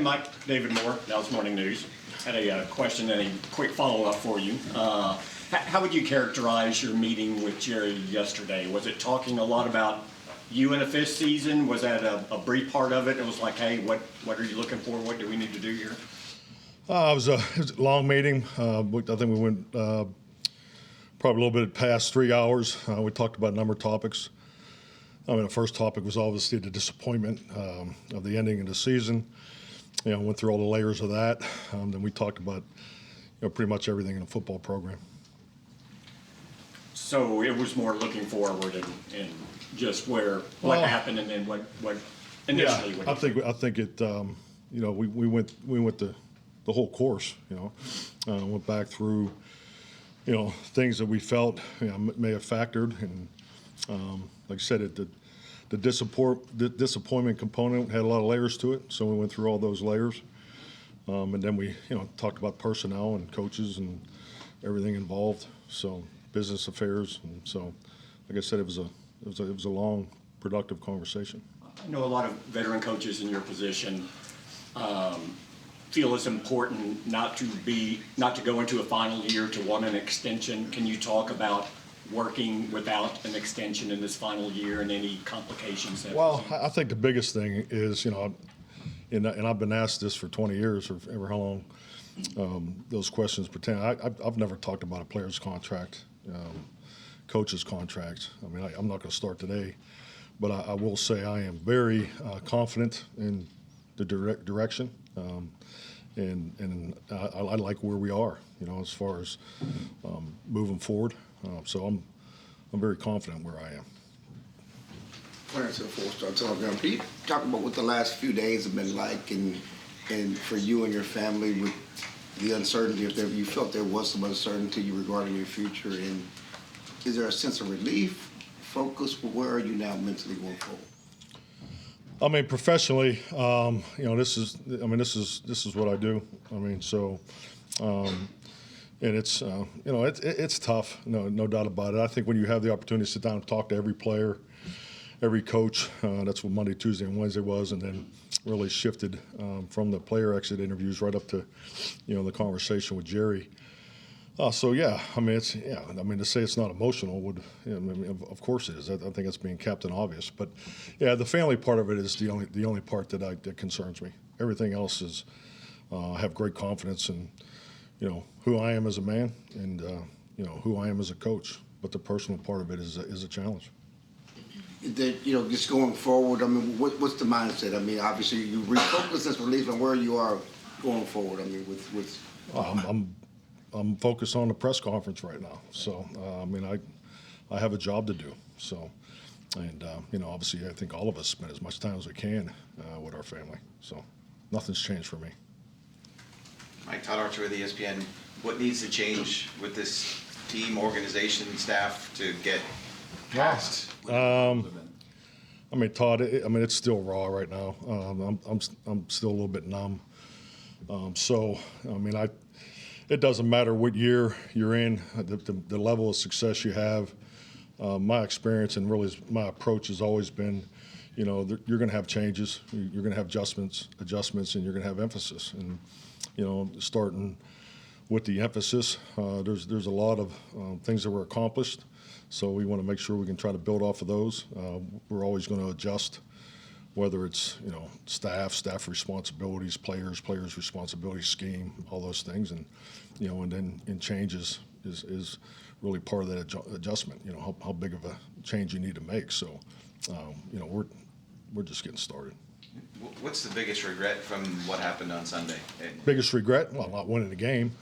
Mike, David Moore, Dallas Morning News. Had a question and a quick follow-up for you. How would you characterize your meeting with Jerry yesterday? Was it talking a lot about you in a fifth season? Was that a brief part of it? It was like, hey, what are you looking for? What do we need to do here? It was a long meeting. I think we went probably a little bit past 3 hours. We talked about a number of topics. I mean, the first topic was obviously the disappointment of the ending of the season. Went through all the layers of that. Then we talked about pretty much everything in the football program. So it was more looking forward and just what happened and then what initially. Yeah, I think it. We went the whole course. Went back through things that we felt may have factored, and like I said, the disappointment component had a lot of layers to it. So we went through all those layers, and then we talked about personnel and coaches and everything involved. So business affairs, and so like I said, it was a long, productive conversation. I know a lot of veteran coaches in your position feel it's important not to go into a final year to want an extension. Can you talk about working without an extension in this final year and any complications? Well, I think the biggest thing is, and I've been asked this for 20 years or ever how long those questions pertain. I've never talked about a player's contract, coach's contract. I mean, I'm not going to start today, but I will say I am very confident in the direction, and I like where we are, as far as moving forward. So I'm very confident where I am. Clarence, a four-star telegram. Can you talk about what the last few days have been like, and for you and your family with the uncertainty, if you felt there was some uncertainty regarding your future, and is there a sense of relief, focus? Where are you now mentally going forward? I mean, professionally, this is what I do. I mean, so, and it's it's tough, no doubt about it. I think when you have the opportunity to sit down and talk to every player, every coach, that's what Monday, Tuesday, and Wednesday was, and then really shifted from the player exit interviews right up to, the conversation with Jerry. So yeah, I mean to say it's not emotional would, of course it is. I think it's being Captain Obvious, but yeah, the family part of it is the only part that concerns me. Everything else is, I have great confidence in, who I am as a man and who I am as a coach. But the personal part of it is a challenge. That just going forward. I mean, what's the mindset? I mean, obviously you refocus this relief on where you are going forward. I mean, with I'm focused on the press conference right now. So, I have a job to do. So, and, obviously I think all of us spend as much time as we can with our family. So nothing's changed for me. Mike, Todd Archer with ESPN. What needs to change with this team, organization, staff to get past? Todd, it's still raw right now. I'm still a little bit numb. It doesn't matter what year you're in, the level of success you have. My experience and really my approach has always been, you're going to have changes, you're going to have adjustments, and you're going to have emphasis. And, starting with the emphasis, there's a lot of things that were accomplished. So we want to make sure we can try to build off of those. We're always going to adjust, whether it's staff responsibilities, players responsibilities, scheme, all those things, and and then in changes is really part of that adjustment. How big of a change you need to make. So we're just getting started. What's the biggest regret from what happened on Sunday? Biggest regret? Well, not winning the game.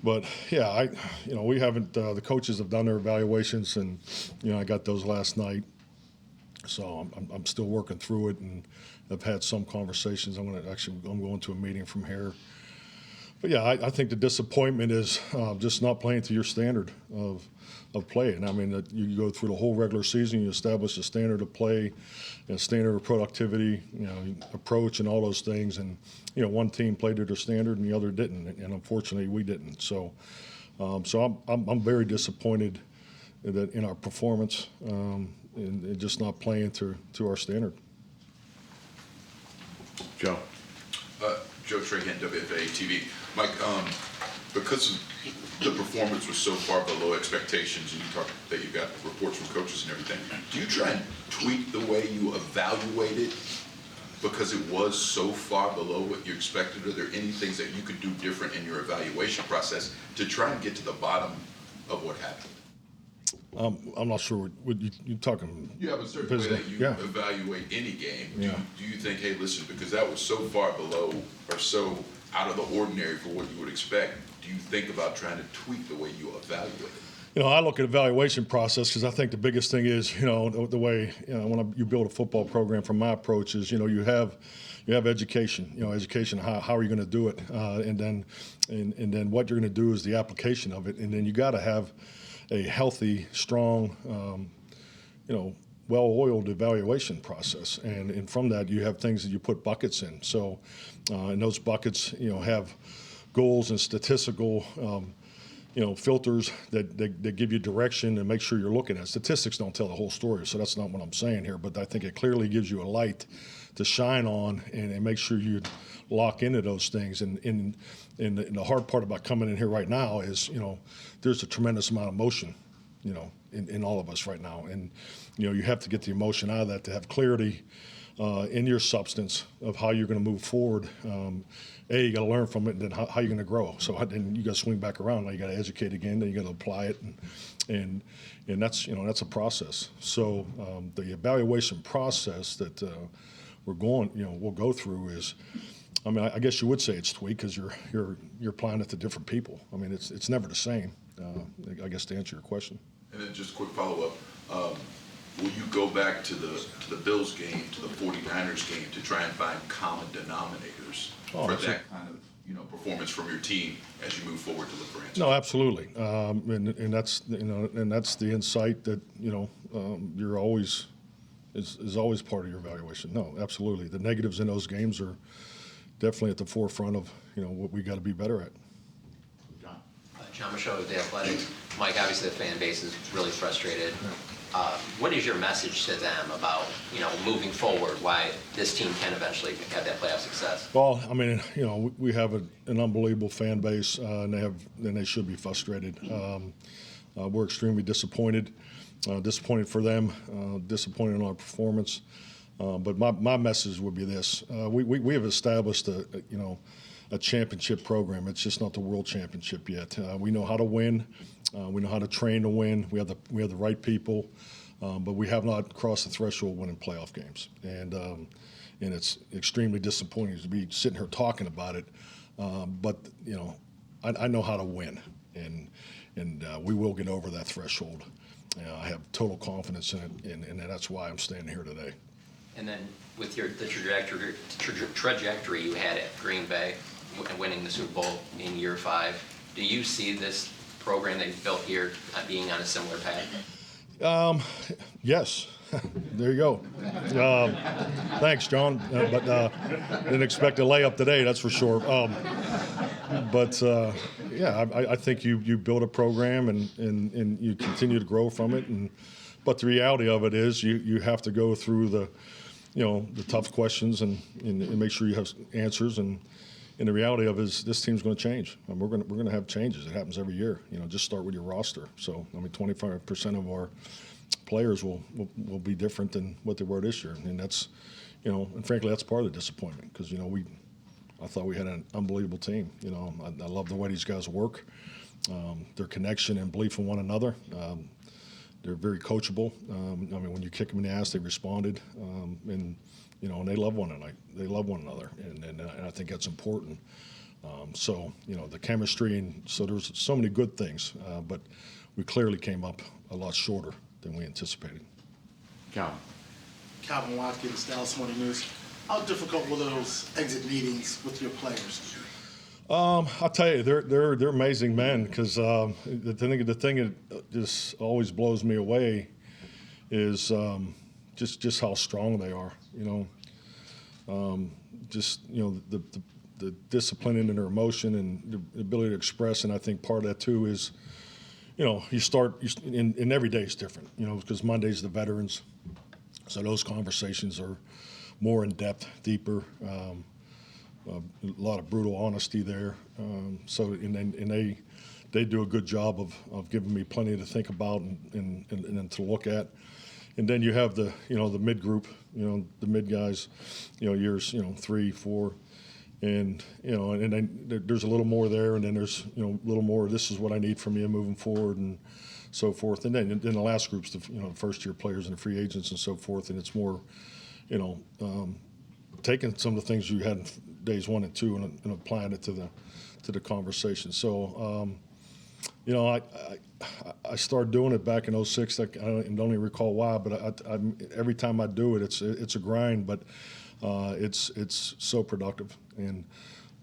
But yeah, we haven't. The coaches have done their evaluations, and I got those last night. So I'm still working through it, and I've had some conversations. I'm going to a meeting from here. But yeah, I think the disappointment is just not playing to your standard of play. And I mean, you go through the whole regular season, you establish a standard of play, a standard of productivity, approach, and all those things. And one team played to their standard, and the other didn't. And unfortunately, we didn't. So, I'm very disappointed that in our performance. And just not playing to our standard. Joe. Joe Trahan, WFA TV. Mike, because the performance was so far below expectations, and you talked that you got reports from coaches and everything, do you try and tweak the way you evaluate it because it was so far below what you expected? Are there any things that you could do different in your evaluation process to try and get to the bottom of what happened? I'm not sure what you're talking. You have a certain way that you evaluate any game. Do you think, hey, listen, because that was so far below or so out of the ordinary for what you would expect, do you think about trying to tweak the way you evaluate it? You know, I look at evaluation process because I think the biggest thing is, you know, the way, you know, when you build a football program, from my approach is, you know, you have education, you know, education, how are you going to do it? And then what you're going to do is the application of it. And then you got to have a healthy, strong, you know, well-oiled evaluation process. And from that, you have things that you put buckets in. So and those buckets, you know, have goals and statistical, you know, filters that give you direction and make sure you're looking at. Statistics don't tell the whole story, so that's not what I'm saying here. But I think it clearly gives you a light to shine on and make sure you lock into those things. And the hard part about coming in here right now is, you know, there's a tremendous amount of emotion, you know, in all of us right now. And, you know, you have to get the emotion out of that to have clarity in your substance of how you're going to move forward. You got to learn from it, and then how you're going to grow. So then you got to swing back around. Now you got to educate again. Then you got to apply it, and that's, you know, that's a process. So the evaluation process that we'll go through is, I mean, I guess you would say it's tweak because you're applying it to different people. I mean, it's never the same. I guess to answer your question. And then just a quick follow-up. Will you go back to the Bills game, to the 49ers game, to try and find common denominators for that kind of, you know, performance from your team as you move forward to look for answers? No, absolutely, and that's, you know, and that's the insight that, you know, you're always is always part of your evaluation. No, absolutely, the negatives in those games are definitely at the forefront of, you know, what we got to be better at. John Michaud of The Athletic. Mike, obviously the fan base is really frustrated. What is your message to them about, you know, moving forward, why this team can eventually have that playoff success? Well, I mean, you know, we have an unbelievable fan base, and they should be frustrated. We're extremely disappointed for them, disappointed in our performance. But my message would be this: we have established a championship program. It's just not the world championship yet. We know how to win. We know how to train to win. We have the right people, but we have not crossed the threshold of winning playoff games. And it's extremely disappointing to be sitting here talking about it. But you know, I know how to win, and we will get over that threshold. I have total confidence in it, and that's why I'm standing here today. And then with the trajectory you had at Green Bay, winning the Super Bowl in year 5, do you see this program that you've built here being on a similar path? Yes. There you go. Thanks, John. But didn't expect a layup today, that's for sure. Yeah, I think you build a program and you continue to grow from it. But the reality of it is you have to go through the tough questions and make sure you have answers. And the reality of it is this team's going to change. And we're going to have changes. It happens every year. You know, just start with your roster. So, I mean, 25% of our players will be different than what they were this year. And that's, you know, and frankly, that's part of the disappointment because, you know, I thought we had an unbelievable team. You know, I love the way these guys work, their connection and belief in one another. They're very coachable. I mean, when you kick them in the ass, they responded, and you know, and they love one another. They love one another, and I think that's important. So, you know, the chemistry, and so there's so many good things, but we clearly came up a lot shorter than we anticipated. Calvin Watkins, Dallas Morning News. How difficult were those exit meetings with your players? I'll tell you, they're amazing men because the thing that just always blows me away is just how strong they are. You know, the discipline in their emotion and the ability to express. And I think part of that too is, you know, and every day is different. You know, because Monday's the veterans, so those conversations are more in depth, deeper. A lot of brutal honesty there. They do a good job of giving me plenty to think about and to look at. And then you have the mid group, the mid guys, years 3, 4, and and then there's a little more there, and then there's a little more. This is what I need from you moving forward, and so forth. And then the last group's the first year players and the free agents and so forth. And it's more, taking some of the things you had in days 1 and 2 and applying it to the conversation. So. I started doing it back in '06. I don't even recall why, but every time I do it, it's a grind, but it's so productive.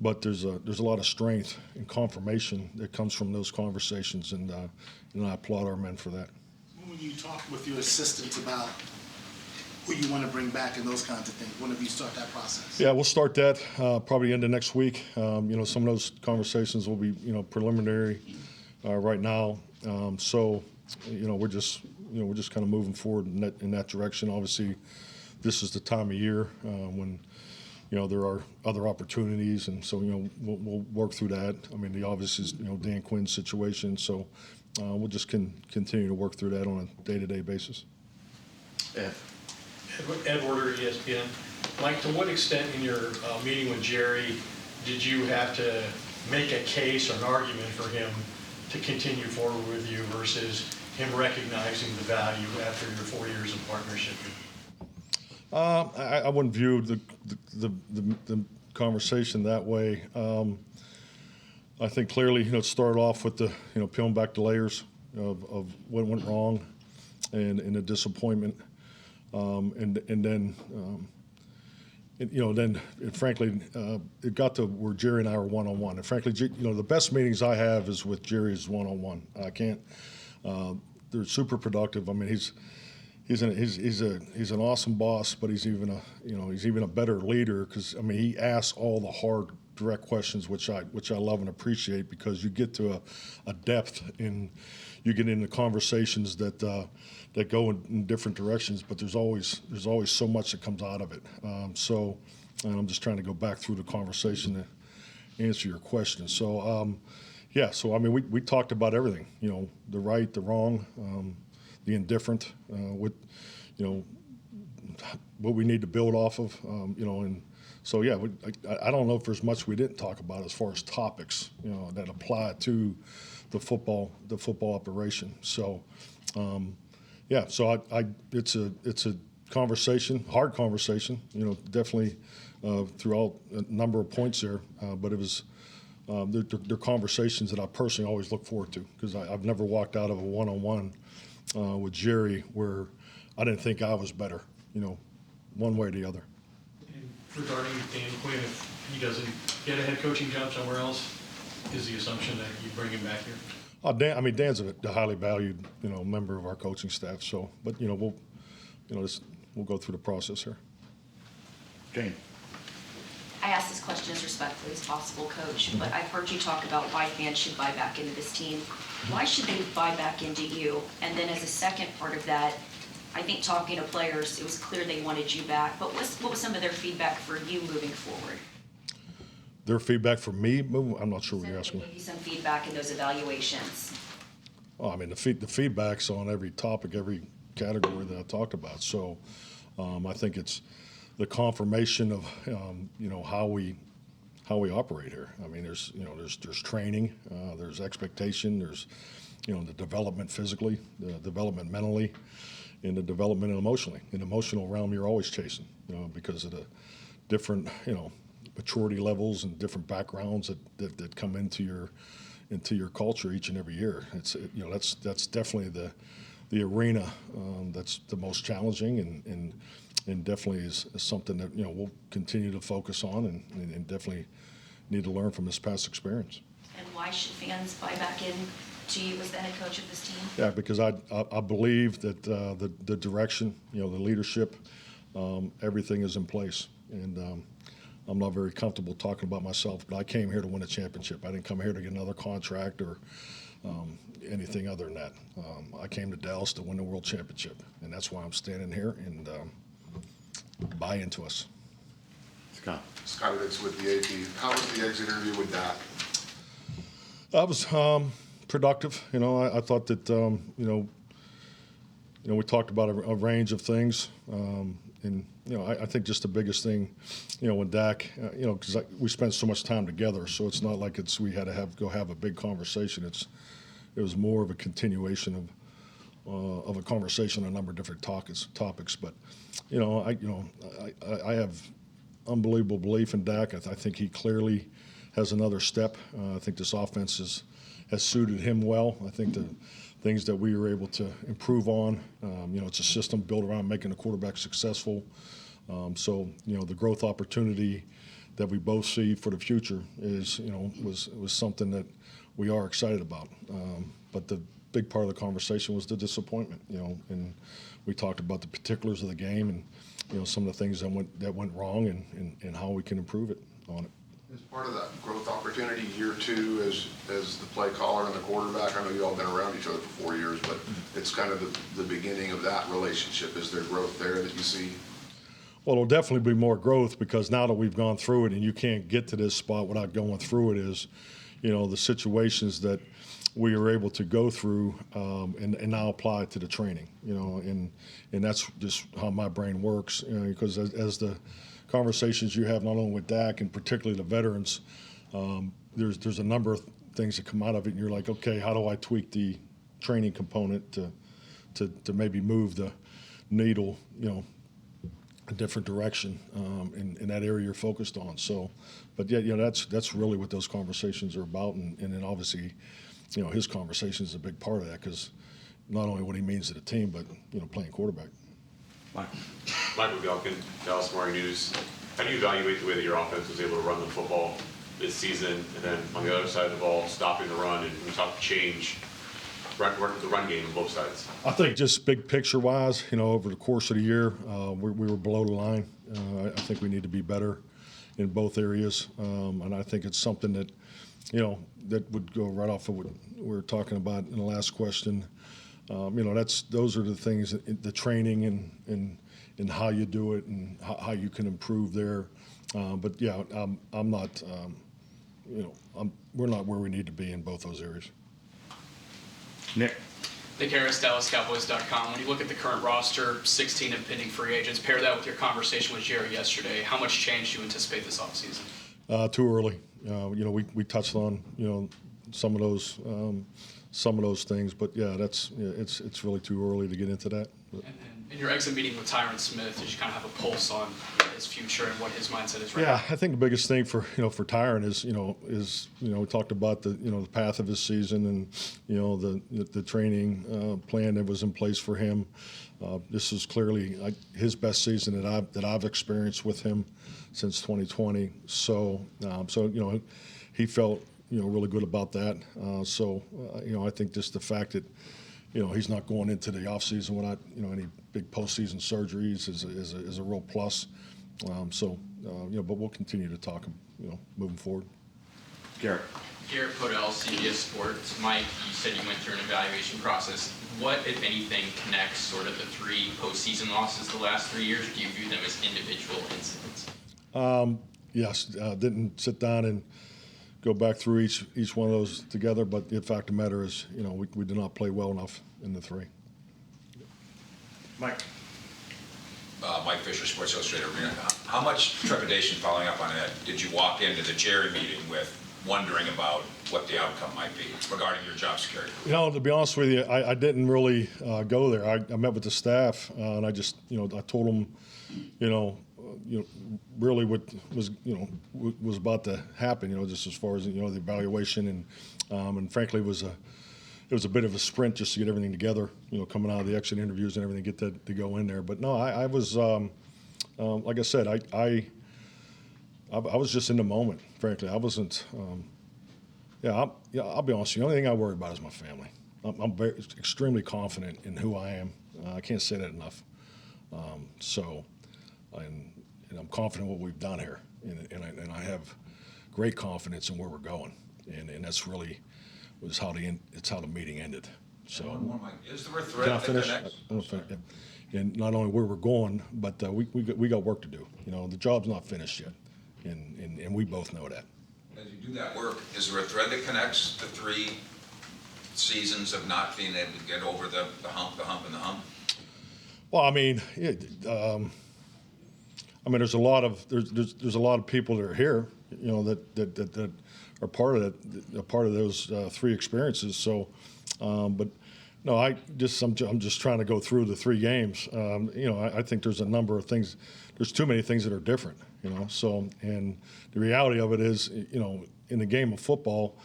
But there's a lot of strength and confirmation that comes from those conversations, and I applaud our men for that. When you talk with your assistants about who you want to bring back and those kinds of things, when have you start that process? Yeah, we'll start that probably end of next week. Some of those conversations will be preliminary. Right now, so we're just kind of moving forward in that direction. Obviously, this is the time of year when there are other opportunities, and so we'll work through that. I mean, the obvious is Dan Quinn's situation, so we'll just continue to work through that on a day-to-day basis. Ed Order, ESPN. Mike, to what extent in your meeting with Jerry did you have to make a case or an argument for him to continue forward with you versus him recognizing the value after your 4 years of partnership? I wouldn't view the conversation that way. I think clearly, it started off with the peeling back the layers of what went wrong and the disappointment, and then. Then frankly, it got to where Jerry and I were one-on-one. And frankly, the best meetings I have is with Jerry's one-on-one. I can't. They're super productive. I mean, he's an awesome boss, but he's even a better leader because he asks all the hard, direct questions, which I love and appreciate, because you get to a depth in. You get into conversations that go in different directions, but there's always so much that comes out of it. So, and I'm just trying to go back through the conversation to answer your question. So, we talked about everything. The right, the wrong, the indifferent, what we need to build off of. And so I don't know if there's much we didn't talk about as far as topics that apply to the football operation. So, so it's a conversation, hard conversation, definitely throughout a number of points there, but it was, they're conversations that I personally always look forward to, because I've never walked out of a one-on-one with Jerry where I didn't think I was better, one way or the other. And regarding Dan Quinn, if he doesn't get a head coaching job somewhere else, is the assumption that you bring him back here? Dan's a highly valued, member of our coaching staff. So, but we'll go through the process here. Jane. I ask this question as respectfully as possible, Coach, but I've heard you talk about why fans should buy back into this team. Why should they buy back into you? And then as a second part of that, I think talking to players, it was clear they wanted you back. But what was some of their feedback for you moving forward? Their feedback for me? I'm not sure what you're asking. They gave you some feedback in those evaluations. Oh, the feedback's on every topic, every category that I talked about. So I think it's the confirmation of how we operate here. There's training, there's expectation, there's the development physically, the development mentally, and the development emotionally. In the emotional realm, you're always chasing, because of the different maturity levels and different backgrounds that come into your culture each and every year. That's definitely the arena that's the most challenging and definitely is something that we'll continue to focus on and definitely need to learn from this past experience. And why should fans buy back in to you as the head coach of this team? Yeah, because I believe that the direction, the leadership, everything is in place, and I'm not very comfortable talking about myself, but I came here to win a championship. I didn't come here to get another contract or anything other than that. I came to Dallas to win the world championship, and that's why I'm standing here. And buy into us. Scott. Scott Ritz with the AP. How was the exit interview with Dak? That was productive. I thought that we talked about a range of things, and I think just the biggest thing, when Dak, because we spent so much time together, so it's not like we had to go have a big conversation. It was more of a continuation of a conversation on a number of different topics. But I have unbelievable belief in Dak. I think he clearly has another step. I think this offense has suited him well. I think the things that we were able to improve on, it's a system built around making the quarterback successful. So the growth opportunity that we both see for the future was something that we are excited about. But the big part of the conversation was the disappointment, and we talked about the particulars of the game and some of the things that went wrong and how we can improve it on it. As part of that growth opportunity, year two as the play caller and the quarterback, I know you all been around each other for 4 years, but it's kind of the beginning of that relationship. Is there growth there that you see? Well, it'll definitely be more growth because now that we've gone through it, and you can't get to this spot without going through it, is, the situations that we were able to go through and now apply to the training, and that's just how my brain works, because as the conversations you have not only with Dak and particularly the veterans, there's a number of things that come out of it, and you're like, okay, how do I tweak the training component to maybe move the needle, a different direction in that area you're focused on. So, but yeah, that's really what those conversations are about, and then obviously, his conversation is a big part of that because not only what he means to the team, but playing quarterback. Michael Galkin, Dallas Morning News. How do you evaluate the way that your offense was able to run the football this season, and then on the other side of the ball, stopping the run, and when you talk change, the run game on both sides? I think just big picture wise, over the course of the year, we were below the line. I think we need to be better in both areas, and I think it's something that, that would go right off of what we were talking about in the last question. Those are the things, the training and how you do it and how you can improve there. But yeah, I'm not, we're not where we need to be in both those areas. Nick. Nick Harris, DallasCowboys.com. When you look at the current roster, 16 impending free agents, pair that with your conversation with Jerry yesterday, how much change do you anticipate this offseason? Too early. We touched on, some of those things, but yeah, it's really too early to get into that. But. And then in your exit meeting with Tyron Smith, did you kind of have a pulse on his future and what his mindset is right now? Yeah, I think the biggest thing for Tyron is we talked about the the path of his season and the training plan that was in place for him. This is clearly his best season that I've experienced with him since 2020. So he felt really good about that. I think just the fact that he's not going into the offseason without any big postseason surgeries is a real plus. But we'll continue to talk moving forward. Garrett. Garrett Podell, CBS Sports. Mike, you said you went through an evaluation process. What, if anything, connects sort of the 3 postseason losses the last 3 years? Do you view them as individual incidents? Yes, didn't sit down and go back through each one of those together, but the fact of the matter is, we did not play well enough in the 3. Mike. Mike Fisher, Sports Illustrated Arena. How much trepidation, following up on that, did you walk into the Jerry meeting with, wondering about what the outcome might be regarding your job security? To be honest with you, I didn't really go there. I met with the staff, and I just, I told them, really what was about to happen, just as far as, the evaluation and frankly, it was a bit of a sprint just to get everything together, coming out of the exit interviews and everything, get that to go in there. But no, I was, like I said, I was just in the moment, frankly. I wasn't, I'll be honest with you. The only thing I worry about is my family. I'm extremely confident in who I am. I can't say that enough. And I'm confident in what we've done here. And I have great confidence in where we're going. And that's really it's how the meeting ended. So. One more, Mike. Is there a Can thread I that finish? connects? I'm gonna finish, yeah. And not only where we're going, but we got work to do. You know, the job's not finished yet, and we both know that. As you do that work, is there a thread that connects the 3 seasons of not being able to get over the hump, and the hump? Well, I mean, there's a lot of people that are here, you know, that are part of that, part of those 3 experiences. So, but no, I'm just trying to go through the 3 games. You know, I think there's a number of things. There's too many things that are different, you know. So, and the reality of it is, you know, in the game of football,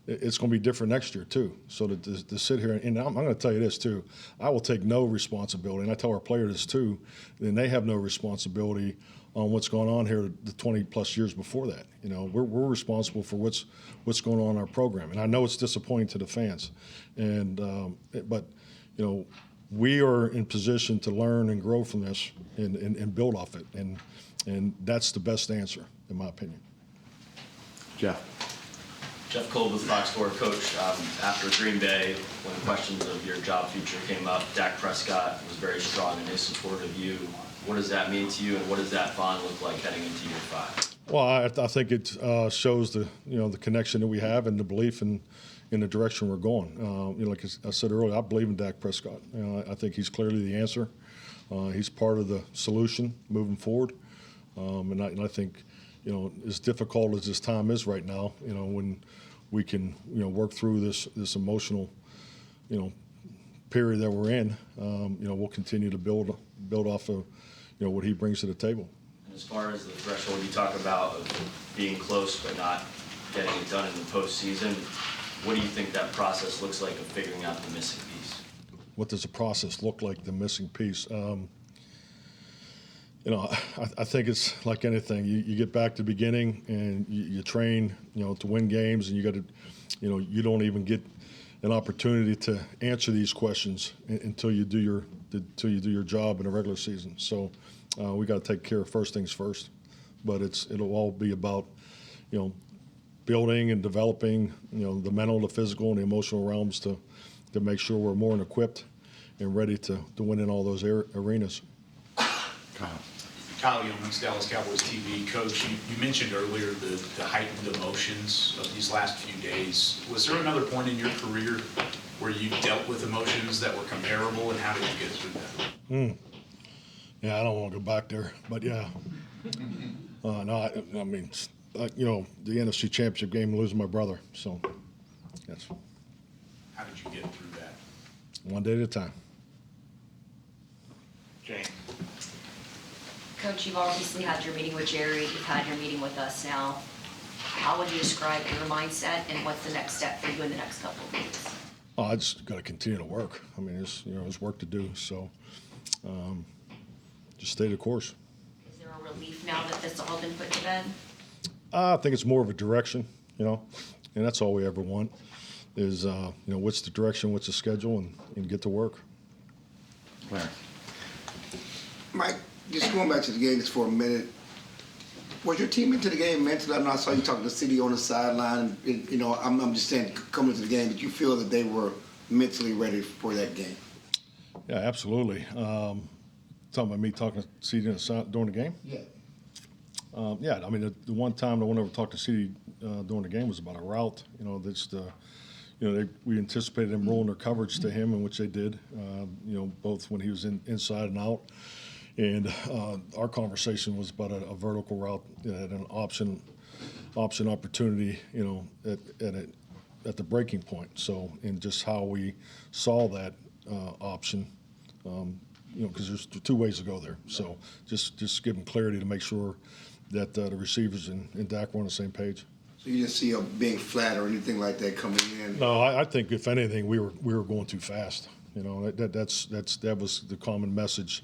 it's going to be different next year too. So to sit here, and I'm going to tell you this too, I will take no responsibility, and I tell our players this too, and they have no responsibility on what's going on here the 20 plus years before that. You know, we're responsible for what's going on in our program, and I know it's disappointing to the fans, and but you know, we are in position to learn and grow from this and build off it, and that's the best answer in my opinion. Jeff. Jeff Cole with Fox 4. Coach, after Green Bay, when questions of your job future came up, Dak Prescott was very strong in his support of you. What does that mean to you, and what does that bond look like heading into year 5? Well, I think it shows the connection that we have and the belief in the direction we're going. You know, like I said earlier, I believe in Dak Prescott. You know, I think he's clearly the answer. He's part of the solution moving forward, and I think, you know, as difficult as this time is right now, you know, when we can, you know, work through this emotional, you know, period that we're in, you know, we'll continue to build off of, you know, what he brings to the table. And as far as the threshold you talk about of being close but not getting it done in the postseason, what do you think that process looks like of figuring out the missing piece? What does the process look like, the missing piece? You know, I think it's like anything. You get back to the beginning and you train, you know, to win games, and you got to, you know, you don't even get an opportunity to answer these questions until you do your job in a regular season. So we got to take care of first things first. But it'll all be about, you know, building and developing, you know, the mental, the physical, and the emotional realms to make sure we're more equipped and ready to win in all those arenas. Kyle Yeomans, Dallas Cowboys TV. Coach, you mentioned earlier the heightened emotions of these last few days. Was there another point in your career where you dealt with emotions that were comparable, and how did you get through that? Yeah, I don't want to go back there, but yeah. No, I mean, you know, the NFC Championship game, losing my brother. So, yes. How did you get through that? One day at a time. Jane. Coach, you've obviously had your meeting with Jerry, you've had your meeting with us now. How would you describe your mindset, and what's the next step for you in the next couple of weeks? Oh, I just got to continue to work. I mean, there's work to do. So, just stay the course. Is there a relief now that this all been put to bed? I think it's more of a direction, you know, and that's all we ever want is, you know, what's the direction, what's the schedule, and get to work. Claire. Mike, just going back to the game just for a minute. Was your team into the game mentally? I know I saw you talking to CD on the sideline. You know, I'm just saying, coming to the game, did you feel that they were mentally ready for that game? Yeah, absolutely. Talking about me talking to CD during the game? Yeah. Yeah, I mean, the one time I went over to talk to CD during the game was about a route. You know, that's the, you know, we anticipated them rolling their coverage to him, in which they did. You know, both when he was inside and out. And our conversation was about a vertical route at an option opportunity, you know, at the breaking point. So, and just how we saw that option, you know, because there's 2 ways to go there. So, just give them clarity to make sure that the receivers and Dak were on the same page. So you didn't see a being flat or anything like that coming in? No, I think if anything, we were going too fast. You know, that was the common message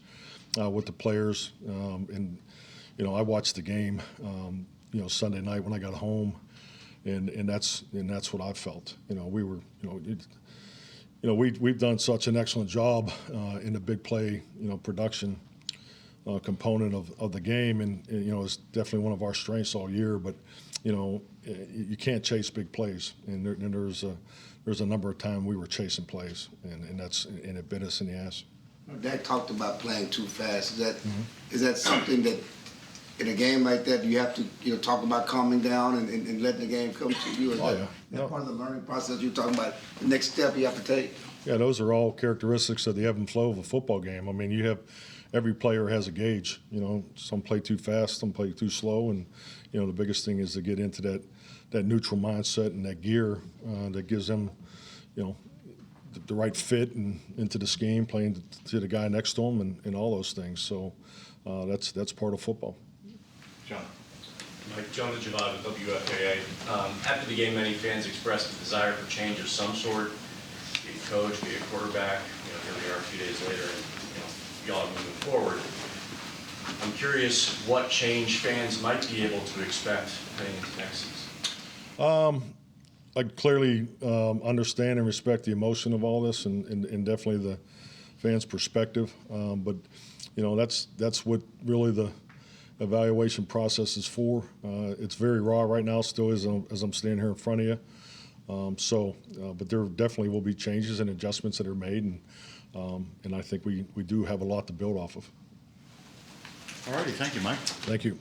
with the players. And you know, I watched the game, you know, Sunday night when I got home, and that's what I felt. You know, we were, we've done such an excellent job in the big play, you know, production component of the game, and you know, it's definitely one of our strengths all year. But you know, you can't chase big plays, and there's a number of times we were chasing plays, and it bit us in the ass. Dak talked about playing too fast. Is that something that in a game like that you have to talk about calming down and letting the game come to you? Is that part of the learning process you're talking about? The next step you have to take. Yeah, those are all characteristics of the ebb and flow of a football game. I mean, every player has a gauge. You know, some play too fast, some play too slow, and you know, the biggest thing is to get into that neutral mindset and that gear that gives them, you know, the right fit and into the scheme, playing to the guy next to him, and all those things. So that's part of football. John. Mike, John Javod with WFAA. After the game, many fans expressed a desire for change of some sort, be it coach, be it quarterback. You know, here we are a few days later, and y'all are moving forward. I'm curious what change fans might be able to expect heading into next season. I clearly understand and respect the emotion of all this, and definitely the fans' perspective. But you know, that's what really the evaluation process is for. It's very raw right now, still is, as I'm standing here in front of you. But there definitely will be changes and adjustments that are made, and I think we do have a lot to build off of. All righty, thank you, Mike. Thank you.